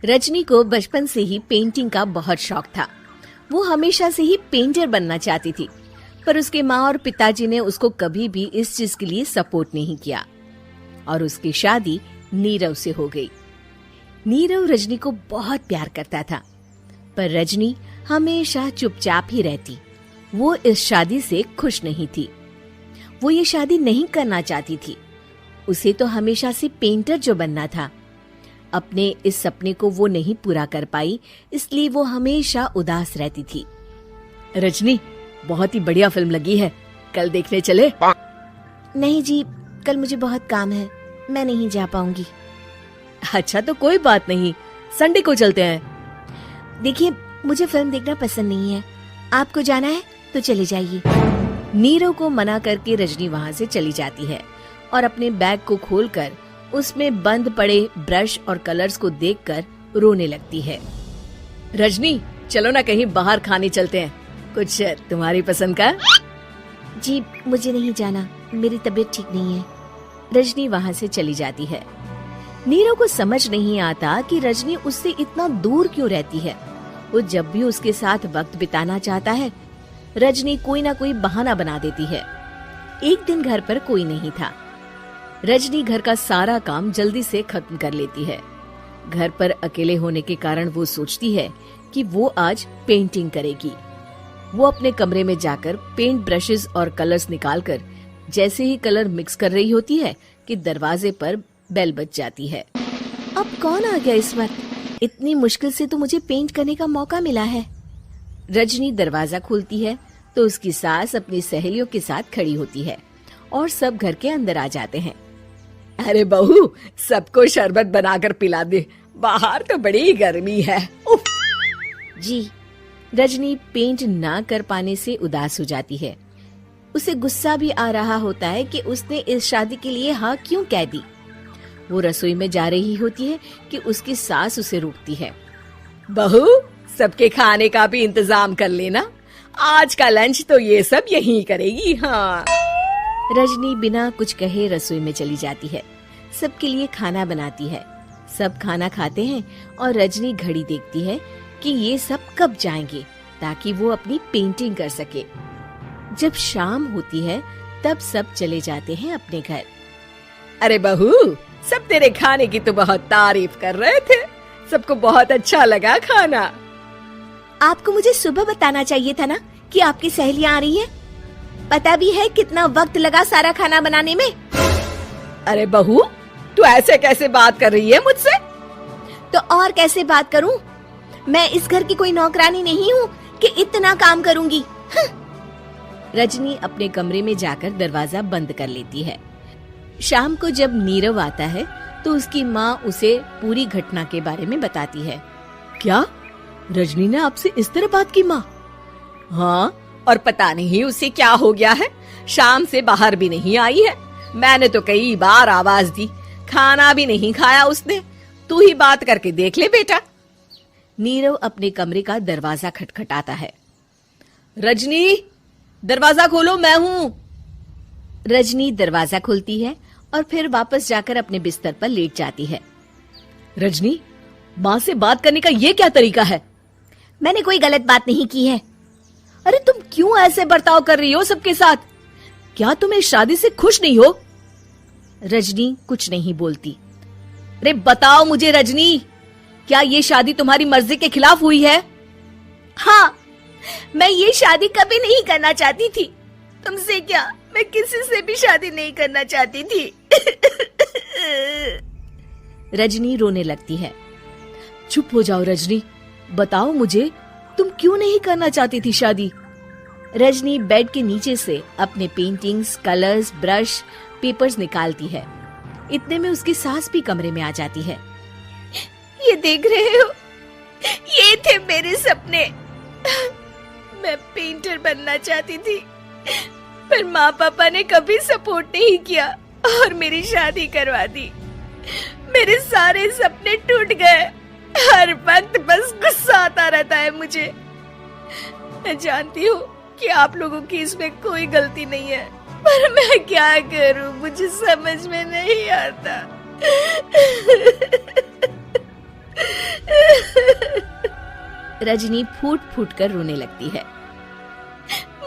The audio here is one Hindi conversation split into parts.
रजनी को बचपन से ही पेंटिंग का बहुत शौक था। वो हमेशा से ही पेंटर बनना चाहती थी, पर उसके माँ और पिताजी ने उसको कभी भी इस चीज के लिए सपोर्ट नहीं किया और उसकी शादी नीरव से हो गई। नीरव रजनी को बहुत प्यार करता था, पर रजनी हमेशा चुपचाप ही रहती। वो इस शादी से खुश नहीं थी। वो ये शादी नहीं करना चाहती थी। उसे तो हमेशा से पेंटर जो बनना था। अपने इस सपने को वो नहीं पूरा कर पाई, इसलिए वो हमेशा उदास रहती थी। रजनी, बहुत ही बढ़िया फिल्म लगी है, कल देखने चले? नहीं जी, कल मुझे बहुत काम है, मैं नहीं जा पाऊंगी। अच्छा तो कोई बात नहीं, संडे को चलते हैं। देखिए, मुझे फिल्म देखना पसंद नहीं है। आपको जाना है तो चले जाइए। नीरव को मना करके रजनी वहाँ से चली जाती है और अपने बैग को खोलकर उसमें बंद पड़े ब्रश और कलर्स को देखकर रोने लगती है। रजनी, चलो ना कहीं बाहर खाने चलते हैं, कुछ तुम्हारी पसंद का। जी, मुझे नहीं जाना, मेरी तबीयत ठीक नहीं है। रजनी वहाँ से चली जाती है। नीरव को समझ नहीं आता कि रजनी उससे इतना दूर क्यों रहती है। वो जब भी उसके साथ वक्त बिताना चाहता है, रजनी कोई ना कोई बहाना बना देती है। एक दिन घर पर कोई नहीं था। रजनी घर का सारा काम जल्दी से खत्म कर लेती है। घर पर अकेले होने के कारण वो सोचती है कि वो आज पेंटिंग करेगी। वो अपने कमरे में जाकर पेंट ब्रशेस और कलर्स निकालकर जैसे ही कलर मिक्स कर रही होती है कि दरवाजे पर बेल बज जाती है। अब कौन आ गया इस वक्त? इतनी मुश्किल से तो मुझे पेंट करने का मौका मिला है। रजनी दरवाजा खोलती है तो उसकी सास अपनी सहेलियों के साथ खड़ी होती है और सब घर के अंदर आ जाते हैं। अरे बहू, सबको शरबत बनाकर पिला दे, बाहर तो बड़ी गर्मी है। उफ। जी। रजनी पेंट ना कर पाने से उदास हो जाती है। उसे गुस्सा भी आ रहा होता है कि उसने इस शादी के लिए हाँ क्यों कह दी। वो रसोई में जा रही होती है कि उसकी सास उसे रोकती है। बहू, सबके खाने का भी इंतजाम कर लेना, आज का लंच तो ये सब यहीं करेगी। हाँ। रजनी बिना कुछ कहे रसोई में चली जाती है। सबके लिए खाना बनाती है। सब खाना खाते हैं और रजनी घड़ी देखती है कि ये सब कब जाएंगे ताकि वो अपनी पेंटिंग कर सके। जब शाम होती है तब सब चले जाते हैं अपने घर। अरे बहू, सब तेरे खाने की तो बहुत तारीफ कर रहे थे, सबको बहुत अच्छा लगा खाना। आपको मुझे सुबह बताना चाहिए था ना कि आपकी सहेलियां आ रही है। पता भी है कितना वक्त लगा सारा खाना बनाने में। अरे बहू, तू ऐसे कैसे बात कर रही है मुझसे? तो और कैसे बात करूं? मैं इस घर की कोई नौकरानी नहीं हूँ कि इतना काम करूंगी। रजनी अपने कमरे में जाकर दरवाजा बंद कर लेती है। शाम को जब नीरव आता है तो उसकी माँ उसे पूरी घटना के बारे में बताती है। क्या रजनी ने आपसे इस तरह बात की माँ? हाँ, और पता नहीं उसे क्या हो गया है, शाम से बाहर भी नहीं आई है। मैंने तो कई बार आवाज दी, खाना भी नहीं खाया उसने। तू ही बात करके देख ले बेटा। नीरव अपने कमरे का दरवाजा खटखटाता है। रजनी, दरवाजा खोलो, मैं हूँ। रजनी दरवाजा खोलती है और फिर वापस जाकर अपने बिस्तर पर लेट जाती है। रजनी, माँ से बात करने का ये क्या तरीका है? मैंने कोई गलत बात नहीं की है। अरे तुम क्यों ऐसे बर्ताव कर रही हो सबके साथ? क्या तुम इस शादी से खुश नहीं हो? रजनी कुछ नहीं बोलती। अरे बताओ मुझे रजनी, क्या ये शादी तुम्हारी मर्जी के खिलाफ हुई है? हाँ, मैं ये शादी कभी नहीं करना चाहती थी। तुमसे क्या, मैं किसी से भी शादी नहीं करना चाहती थी। रजनी रोने लगती है। चुप हो जाओ रजनी, बताओ मुझे, तुम क्यों नहीं करना चाहती थी शादी? रजनी बेड के नीचे से अपने पेंटिंग्स, कलर्स, ब्रश, पेपर्स निकालती है। इतने में उसकी सास भी कमरे में आ जाती है। ये देख रहे हो, ये थे मेरे सपने। मैं पेंटर बनना चाहती थी, पर माँ पापा ने कभी सपोर्ट नहीं किया और मेरी शादी करवा दी। मेरे सारे सपने टूट गए। हर वक्त बस गुस्सा आता रहता है मुझे। मैं जानती हूँ कि आप लोगों की इसमें कोई गलती नहीं है, पर मैं क्या करूँ, मुझे समझ में नहीं आता। रजनी फूट फूट कर रोने लगती है।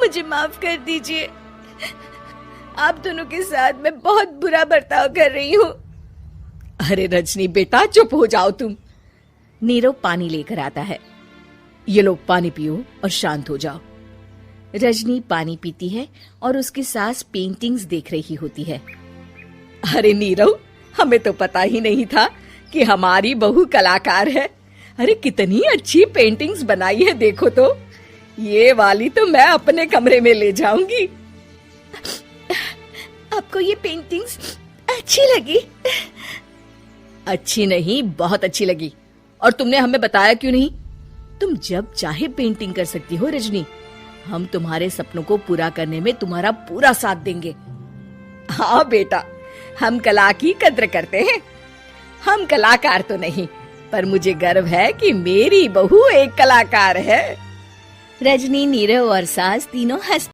मुझे माफ कर दीजिए, आप दोनों के साथ मैं बहुत बुरा बर्ताव कर रही हूँ। अरे रजनी बेटा, चुप हो जाओ तुम। नीरव पानी लेकर आता है। ये लो पानी पियो और शांत हो जाओ। रजनी पानी पीती है और उसकी सास पेंटिंग्स देख रही होती है। अरे नीरव, हमें तो पता ही नहीं था कि हमारी बहू कलाकार है। अरे कितनी अच्छी पेंटिंग्स बनाई है, देखो तो। ये वाली तो मैं अपने कमरे में ले जाऊंगी। आपको ये पेंटिंग्स अच्छी लगी? अच्छी नहीं, बहुत अच्छी लगी। और तुमने हमें बताया क्यों नहीं? तुम जब चाहे पेंटिंग कर सकती हो रजनी। हम तुम्हारे सपनों को पूरा करने में तुम्हारा पूरा साथ देंगे। हाँ बेटा, हम कला की कद्र करते हैं। हम कलाकार तो नहीं, पर मुझे गर्व है कि मेरी बहू एक कलाकार है। रजनी, नीरव और सास तीनों हंस